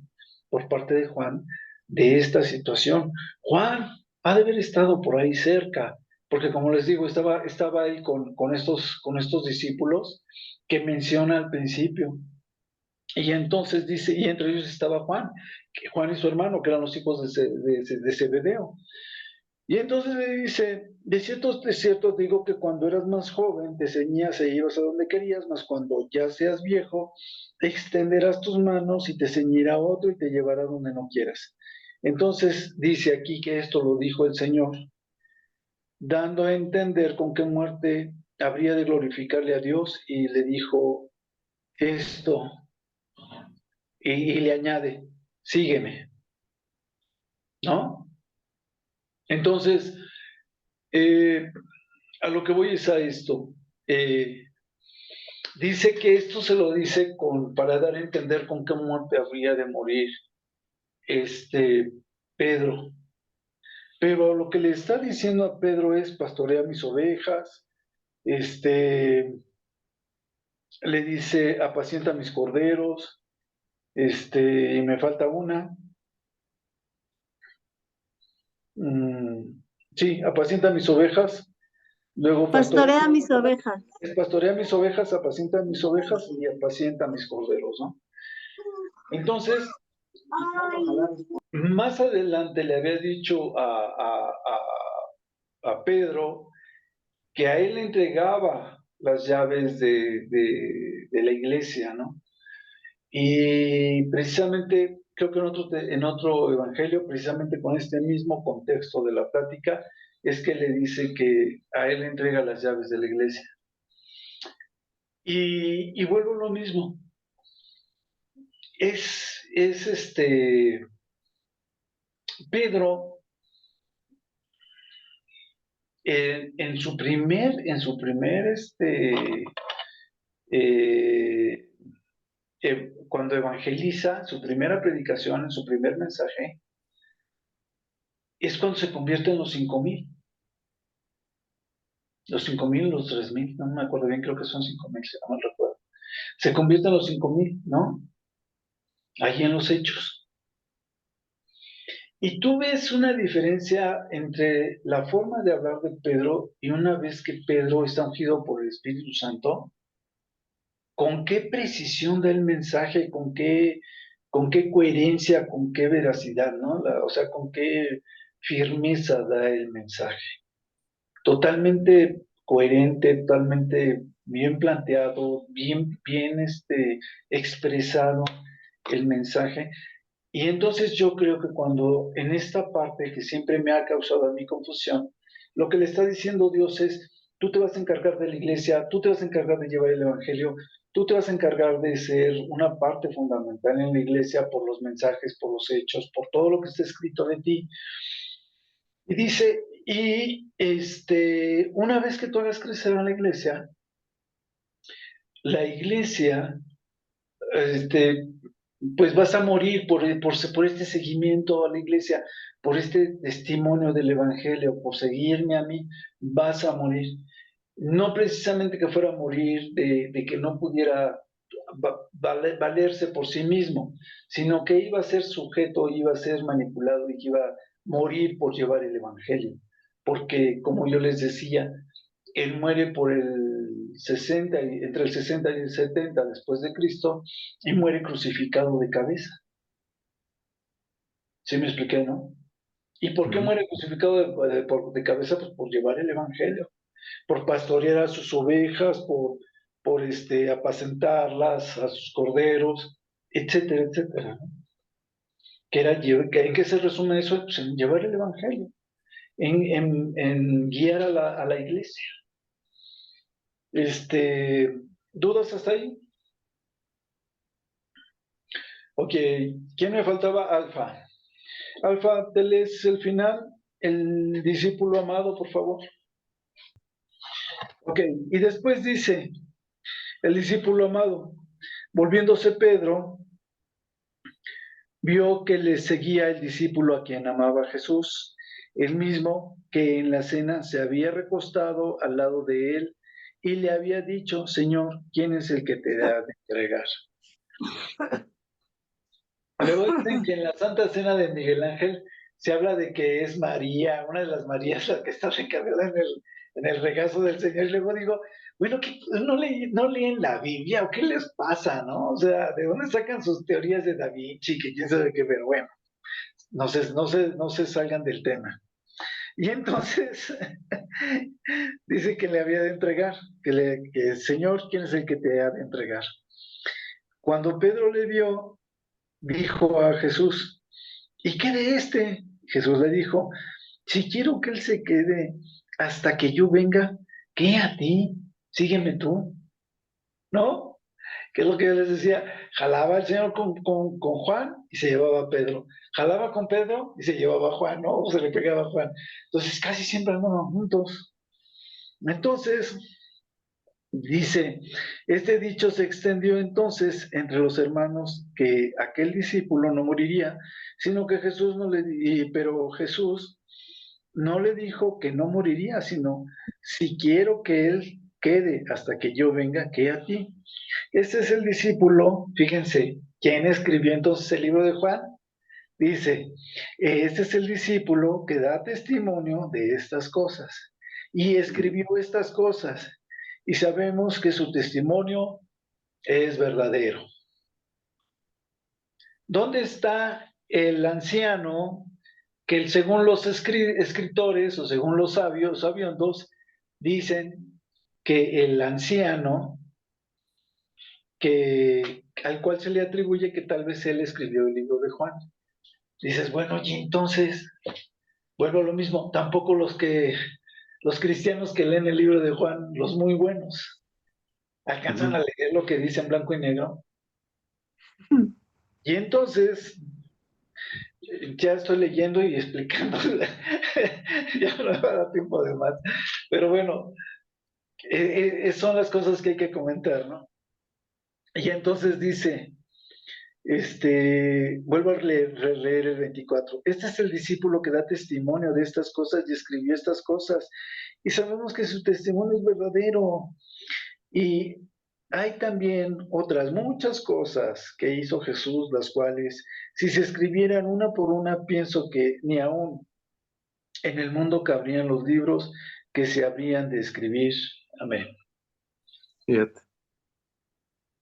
por parte de Juan de esta situación. Juan ha de haber estado por ahí cerca, porque como les digo, estaba ahí con estos discípulos que menciona al principio. Y entonces dice, y entre ellos estaba Juan, que Juan y su hermano, que eran los hijos de Zebedeo. Y entonces le dice, de cierto digo que cuando eras más joven te ceñías e ibas a donde querías, mas cuando ya seas viejo, extenderás tus manos y te ceñirá otro y te llevará donde no quieras. Entonces dice aquí que esto lo dijo el Señor, dando a entender con qué muerte habría de glorificarle a Dios y le dijo esto y le añade, sígueme, ¿no? Entonces, eh, a lo que voy es a esto. Dice que esto se lo dice para dar a entender con qué muerte habría de morir este Pedro. Pero lo que le está diciendo a Pedro es, pastorea mis ovejas, le dice, apacienta mis corderos, y me falta una. Sí, apacienta mis ovejas, luego Pastorea mis ovejas. pastorea mis ovejas, apacienta mis ovejas y apacienta mis corderos, ¿no? Entonces, más adelante le había dicho a Pedro que a él le entregaba las llaves de la iglesia, ¿no? Y precisamente, creo que en otro evangelio, precisamente con este mismo contexto de la plática, es que le dice que a él le entrega las llaves de la iglesia. Y vuelvo a lo mismo. Es Pedro, en su primer, eh, cuando evangeliza, su primera predicación, en su primer mensaje, es cuando se convierte en los 5,000. Los 5,000, los 3,000, no me acuerdo bien, creo que son 5,000, si no me recuerdo. Se convierte en los 5,000, ¿no? Allí en los Hechos. Y tú ves una diferencia entre la forma de hablar de Pedro y una vez que Pedro está ungido por el Espíritu Santo, con qué precisión da el mensaje, con qué coherencia, con qué veracidad, ¿no? O sea, con qué firmeza da el mensaje. Totalmente coherente, totalmente bien planteado, bien expresado el mensaje. Y entonces yo creo que cuando en esta parte que siempre me ha causado a mí confusión, lo que le está diciendo Dios es, tú te vas a encargar de la iglesia, tú te vas a encargar de llevar el evangelio, tú te vas a encargar de ser una parte fundamental en la iglesia por los mensajes, por los hechos, por todo lo que está escrito de ti. Y dice, una vez que tú hagas crecer a la iglesia, pues vas a morir por este seguimiento a la iglesia, por este testimonio del evangelio, por seguirme a mí, vas a morir. No precisamente que fuera a morir de que no pudiera valerse por sí mismo, sino que iba a ser sujeto, iba a ser manipulado y que iba a morir por llevar el evangelio. Porque, como yo les decía, él muere por entre el 60 y el 70 después de Cristo, y muere crucificado de cabeza. ¿Sí me expliqué, no? ¿Y por qué muere crucificado de cabeza? Pues por llevar el evangelio, por pastorear a sus ovejas, por apacentarlas, a sus corderos, etcétera, etcétera, ¿no? ¿En qué se resume eso? Pues en llevar el evangelio, en guiar a la iglesia. ¿Dudas hasta ahí? Ok, ¿quién me faltaba? Alfa. Alfa, ¿te lees el final? El discípulo amado, por favor. Ok, y después dice, el discípulo amado, volviéndose Pedro, vio que le seguía el discípulo a quien amaba Jesús, el mismo que en la cena se había recostado al lado de él y le había dicho, Señor, ¿quién es el que te ha de entregar? Luego dicen que en la Santa Cena de Miguel Ángel se habla de que es María, una de las Marías, la que está recargada en el regazo del Señor. Y luego digo, bueno, ¿qué, no leen la Biblia o qué les pasa, no? O sea, ¿de dónde sacan sus teorías de Da Vinci? Que quién sabe qué, pero bueno, no se salgan del tema. Y entonces dice que le había de entregar, que Señor, ¿quién es el que te ha de entregar? Cuando Pedro le vio, dijo a Jesús, ¿y qué de este? Jesús le dijo, si quiero que él se quede hasta que yo venga, ¿qué a ti? Sígueme tú, ¿no? Que es lo que yo les decía, jalaba el Señor con Juan y se llevaba a Pedro, jalaba con Pedro y se llevaba a Juan, ¿no? O se le pegaba a Juan. Entonces casi siempre andaban juntos. Entonces, dice, este dicho se extendió entonces entre los hermanos que aquel discípulo no moriría, sino que Jesús no le pero Jesús no le dijo que no moriría, sino si quiero que él quede hasta que yo venga, que a ti. Este es el discípulo, fíjense, ¿quién escribió entonces el libro de Juan? Dice, este es el discípulo que da testimonio de estas cosas y escribió estas cosas y sabemos que su testimonio es verdadero. ¿Dónde está el anciano que según los escritores o según los sabiondos, dicen que el anciano al cual se le atribuye que tal vez él escribió el libro de Juan? Dices, bueno, y entonces, vuelvo a lo mismo, tampoco los cristianos que leen el libro de Juan, los muy buenos, alcanzan a leer lo que dice en blanco y negro. Y entonces, ya estoy leyendo y explicando, ya no me va a dar tiempo de más, pero bueno, son las cosas que hay que comentar, ¿no? Y entonces dice, vuelvo a releer el 24. Este es el discípulo que da testimonio de estas cosas y escribió estas cosas. Y sabemos que su testimonio es verdadero. Y hay también otras muchas cosas que hizo Jesús, las cuales, si se escribieran una por una, pienso que ni aún en el mundo cabrían los libros que se habrían de escribir. Amén. Fíjate.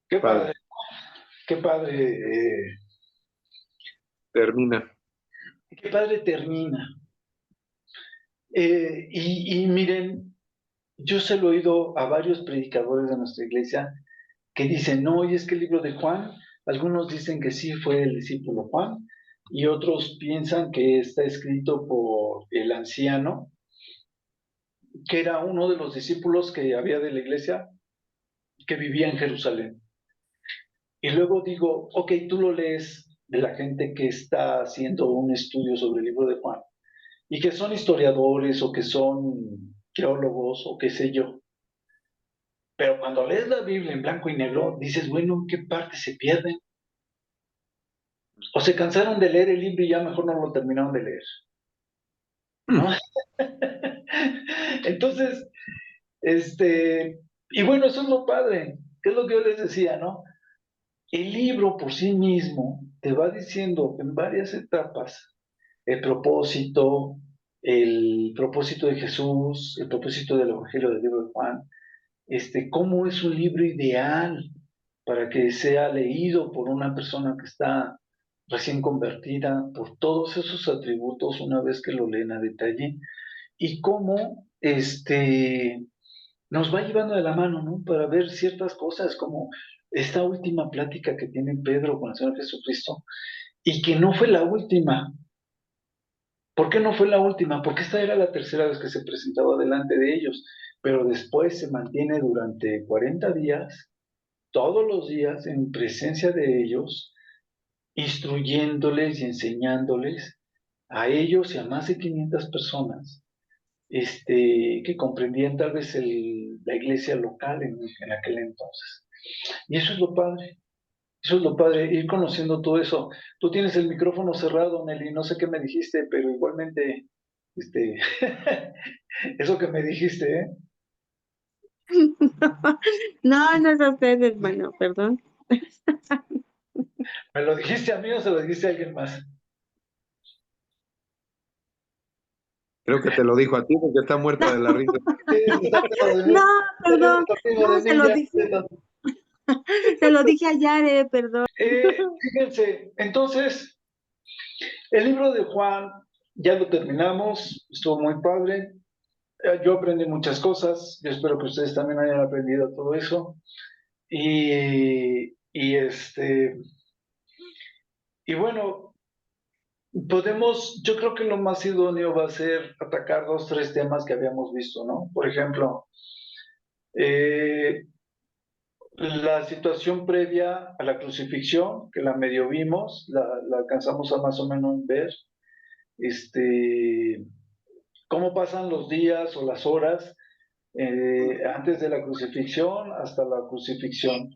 Qué padre, qué padre. Termina. Qué padre termina. Y miren, yo se lo he oído a varios predicadores de nuestra iglesia que dicen, no, y es que el libro de Juan, algunos dicen que sí fue el discípulo Juan, y otros piensan que está escrito por el anciano, que era uno de los discípulos que había de la iglesia, que vivía en Jerusalén. Y luego digo, ok, tú lo lees de la gente que está haciendo un estudio sobre el libro de Juan, y que son historiadores o que son teólogos o qué sé yo. Pero cuando lees la Biblia en blanco y negro, dices, bueno, ¿qué parte se pierden? O se cansaron de leer el libro y ya mejor no lo terminaron de leer, ¿no? Entonces, y bueno, eso es lo padre, que es lo que yo les decía, ¿no? El libro por sí mismo te va diciendo en varias etapas el propósito de Jesús, el propósito del Evangelio del libro de Juan, cómo es un libro ideal para que sea leído por una persona que está recién convertida, por todos esos atributos una vez que lo leen a detalle, y cómo nos va llevando de la mano, ¿no? Para ver ciertas cosas, como esta última plática que tiene Pedro con el Señor Jesucristo, y que no fue la última. ¿Por qué no fue la última? Porque esta era la tercera vez que se presentaba delante de ellos, pero después se mantiene durante 40 días, todos los días, en presencia de ellos, instruyéndoles y enseñándoles a ellos y a más de 500 personas que comprendían tal vez la iglesia local en aquel entonces. Y eso es lo padre. Eso es lo padre, ir conociendo todo eso. Tú tienes el micrófono cerrado, Nelly, no sé qué me dijiste, pero igualmente, eso que me dijiste, ¿eh? No, no es a ustedes, bueno, perdón. ¿Me lo dijiste a mí o se lo dijiste a alguien más? Creo que te lo dijo a ti porque está muerta de la risa. No, perdón, no, se lo dije a Yare, perdón. Fíjense, entonces, el libro de Juan ya lo terminamos, estuvo muy padre. Yo aprendí muchas cosas, yo espero que ustedes también hayan aprendido todo eso. Y bueno, yo creo que lo más idóneo va a ser atacar 2, 3 temas que habíamos visto, ¿no? Por ejemplo, la situación previa a la crucifixión, que la medio vimos, la alcanzamos a más o menos ver, cómo pasan los días o las horas antes de la crucifixión hasta la crucifixión.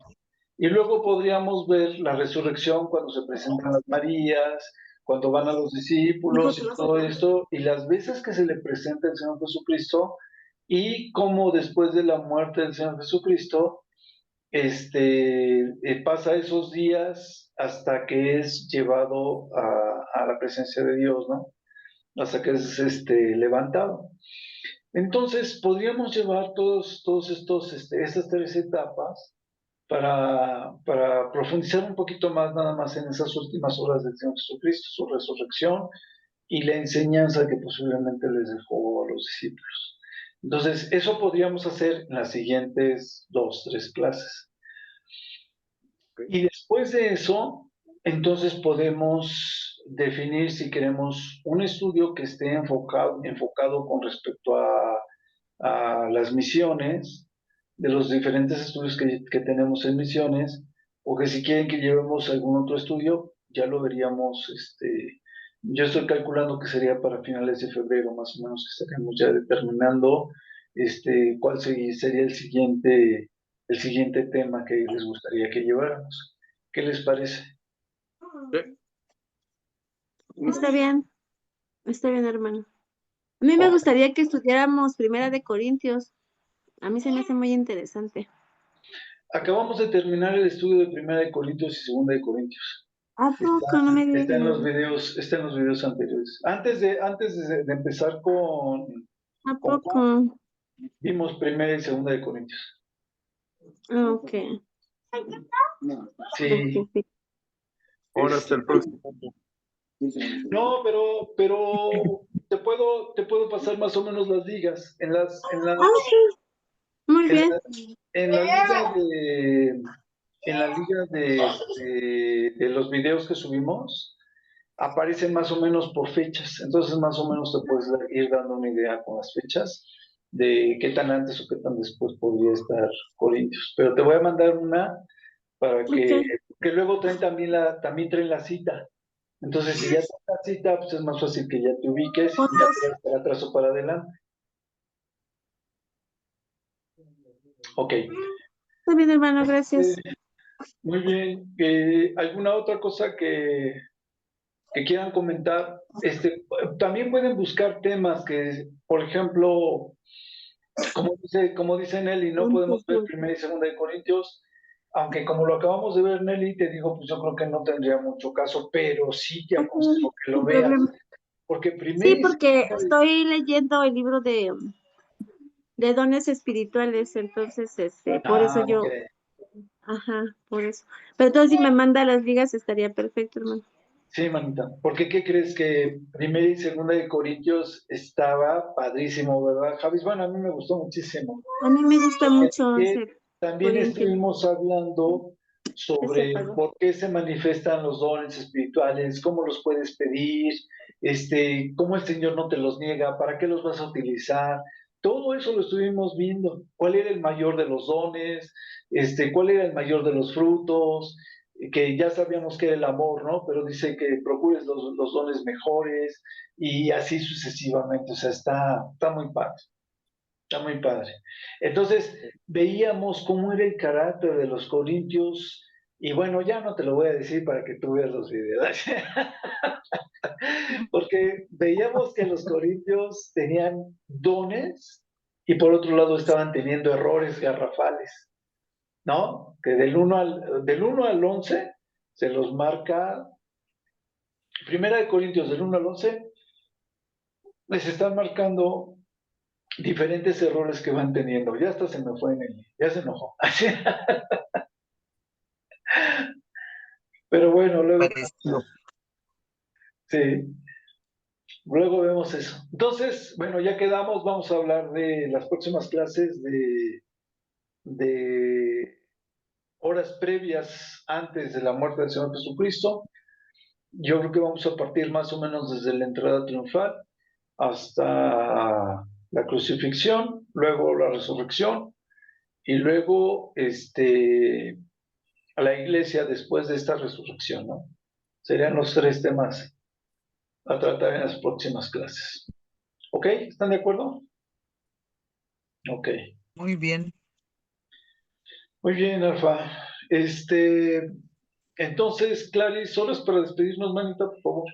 Y luego podríamos ver la resurrección cuando se presentan las Marías, cuando van a los discípulos y todo esto, y las veces que se le presenta el Señor Jesucristo, y cómo después de la muerte del Señor Jesucristo, pasa esos días hasta que es llevado a la presencia de Dios, ¿no? Hasta que es levantado. Entonces, podríamos llevar todos estas 3 etapas para profundizar un poquito más, nada más en esas últimas horas del Señor Jesucristo, su resurrección y la enseñanza que posiblemente les dejó a los discípulos. Entonces, eso podríamos hacer en las siguientes 2, 3 clases. Y después de eso, entonces podemos definir si queremos un estudio que esté enfocado con respecto a las misiones, de los diferentes estudios que tenemos en misiones, o que si quieren que llevemos algún otro estudio, ya lo veríamos. Yo estoy calculando que sería para finales de febrero, más o menos, que estaríamos ya determinando cuál sería el siguiente tema que les gustaría que lleváramos. ¿Qué les parece? Está bien, hermano. A mí me gustaría que estudiáramos Primera de Corintios. A mí se me hace muy interesante. Acabamos de terminar el estudio de Primera de Corintios y Segunda de Corintios. ¿A poco? No me Está en los digas. videos anteriores. Antes de empezar ¿A con poco? vimos Primera y Segunda de Corintios. Ok. Sí. Ok, sí. Ahora hasta el próximo. No, pero te puedo pasar más o menos las ligas. Ah, sí. Muy bien. En la liga de los videos que subimos, aparecen más o menos por fechas. Entonces, más o menos te puedes ir dando una idea con las fechas de qué tan antes o qué tan después podría estar Corintios. Pero te voy a mandar una para que luego también traen la cita. Entonces, si ya traes la cita, pues es más fácil que ya te ubiques y ya te para atrás o para adelante. Ok. Está bien, hermano, gracias. Muy bien. ¿Alguna otra cosa que quieran comentar? También pueden buscar temas que, por ejemplo, como dice Nelly, no podemos ver Primera y Segunda de Corintios, aunque como lo acabamos de ver, Nelly, te digo, pues yo creo que no tendría mucho caso, pero sí te aconsejo que lo Sin veas, problema. porque Sí, porque estoy leyendo el libro de dones espirituales, entonces, por eso yo, ok. ajá, por eso. Pero entonces si me manda las ligas estaría perfecto, hermano. Sí, manita, porque ¿qué crees? Que Primera y Segunda de Corintios estaba padrísimo, ¿verdad, Javis? Bueno, a mí me gustó muchísimo. A mí me gusta mucho También estuvimos hablando sobre por qué se manifiestan los dones espirituales, cómo los puedes pedir, cómo el Señor no te los niega, para qué los vas a utilizar. Todo eso lo estuvimos viendo. ¿Cuál era el mayor de los dones? ¿Cuál era el mayor de los frutos? Que ya sabíamos que era el amor, ¿no? Pero dice que procures los dones mejores y así sucesivamente. O sea, está muy padre. Está muy padre. Entonces, veíamos cómo era el carácter de los corintios, y bueno, ya no te lo voy a decir para que tú veas los videos, porque veíamos que los corintios tenían dones y por otro lado estaban teniendo errores garrafales, ¿no? Que del 1 al 11 se los marca, Primera de Corintios del 1 al 11, les están marcando diferentes errores que van teniendo. Ya hasta se me fue ya se enojó. Pero bueno, luego, sí, luego vemos eso. Entonces, bueno, ya quedamos, vamos a hablar de las próximas clases de horas previas antes de la muerte del Señor Jesucristo. Yo creo que vamos a partir más o menos desde la entrada triunfal hasta la crucifixión, luego la resurrección y luego a la iglesia después de esta resurrección, ¿no? Serían los 3 temas a tratar en las próximas clases. ¿Ok? ¿Están de acuerdo? Ok. Muy bien. Muy bien, Alfa. Entonces, Clarice, horas para despedirnos, manita, por favor.